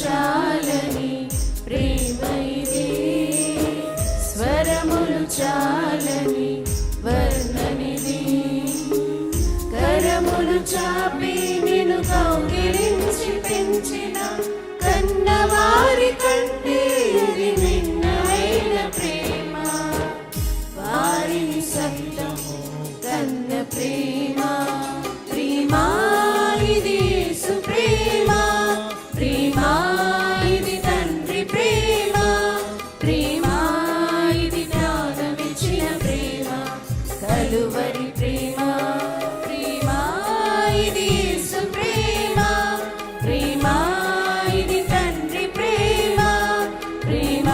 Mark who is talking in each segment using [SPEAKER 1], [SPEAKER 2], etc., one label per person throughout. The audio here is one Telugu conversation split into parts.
[SPEAKER 1] చాలని ప్రేమ ఇది, స్వరములు చాలని వర్ణనిది. కరములు చాపి నిన్ను కౌగిలించి పెంచిన కన్నవారి కంటే ఇది నిన్నైన ప్రేమ. వారిని సత్యము కన్న ప్రేమ, ప్రేమ ఇది యేసు ప్రేమ, ప్రేమ ఇది తండ్రి ప్రేమ, ప్రేమ ఇది త్యాగమిచ్చిన ప్రేమ, కలువరి ప్రేమ. ప్రేమ ఇది యేసు ప్రేమ, ప్రేమ ఇది తండ్రి ప్రేమ, ప్రేమ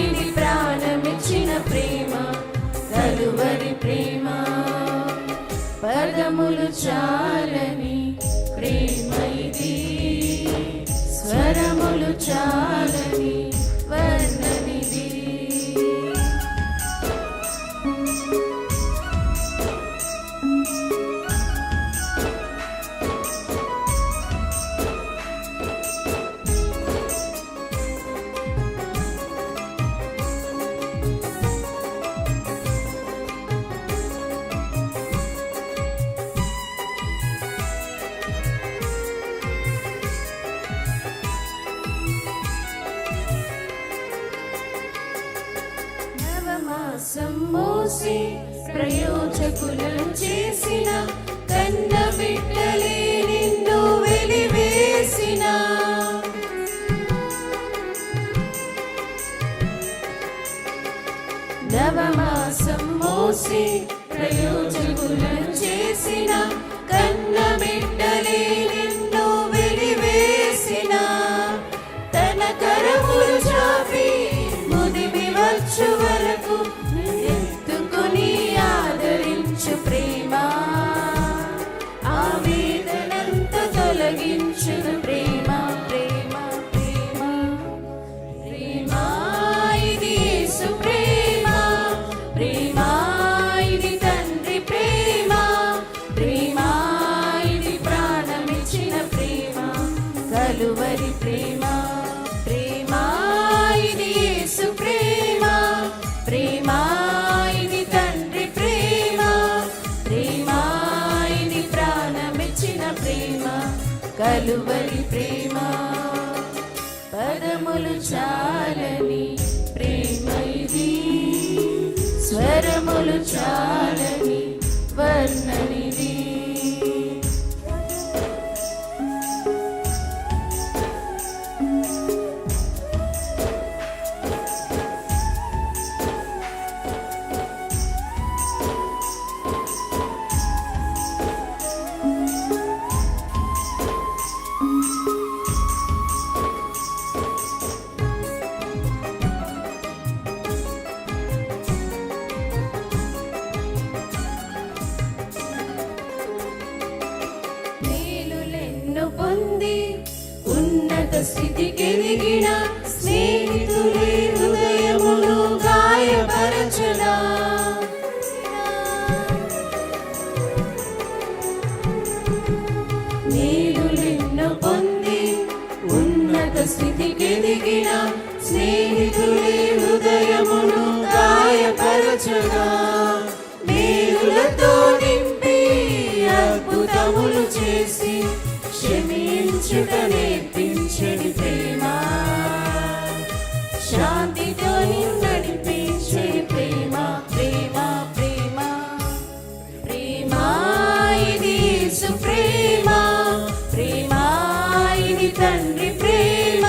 [SPEAKER 1] ఇది ప్రాణమిచ్చిన ప్రేమ, కలువరి ప్రేమ. పదములు చాలని ప్రేమ ఇది, స్వరములు చాలని వర్ణనిది. నవమాసం మోసి ప్రయోజకులను చేసిన కన్న బిడ్డలే నిన్ను వెలివేసిన. నవమాసం మోసి ప్రయోజకులను చేసిన కన్న బిడ్డలే నిన్ను వెలివేసిన. తన కరములు చాపి ముదిమి వచ్చు వరకు ఎత్తుకుని ఆదరించు ప్రేమ, ఆవేదనంత తొలగించును ప్రేమ, ప్రేమ ప్రేమ. ప్రేమ ఇది యేసు ప్రేమ, ప్రేమ ఇది తండ్రి ప్రేమ, ప్రేమ ఇది ప్రాణమిచ్చిన ప్రేమ, కలువరి ప్రేమ. ప్రేమ ఇది యేసు ప్రేమ, ప్రేమ ఇది తండ్రి ప్రేమ, ప్రేమ ఇది ప్రాణమిచ్చిన ప్రేమ, కలువరి ప్రేమ. పదములు చాలని ప్రేమ ఇది, స్వరములు చాలని వర్ణనిది. పొంది ఉన్నత స్థితికెదిగిన స్నేహితులే హృదయమును గాయపరచనా. మేలులెన్నో పొంది ఉన్నత స్థితికెదిగిన స్నేహితులే హృదయమును గాయపరచనా. మేలులతో నింపి అద్భుతములు చేసి క్షమించుట నేర్పించడి ప్రేమ, శాంతితో నడిపించడి ప్రేమ, ప్రేమ ప్రేమ. ప్రేమ ఇది యేసు ప్రేమ, ప్రేమ ఇది తండ్రి ప్రేమ,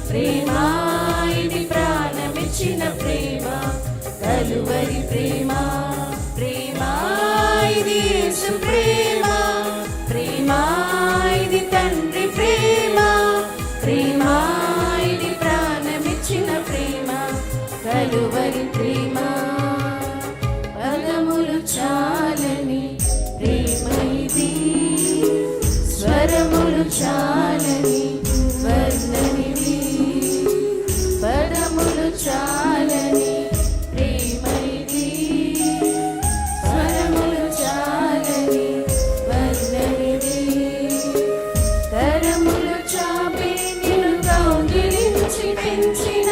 [SPEAKER 1] ప్రేమ ఇది ప్రాణమిచ్చిన ప్రేమ, కలువరి ప్రేమ. పెంచిన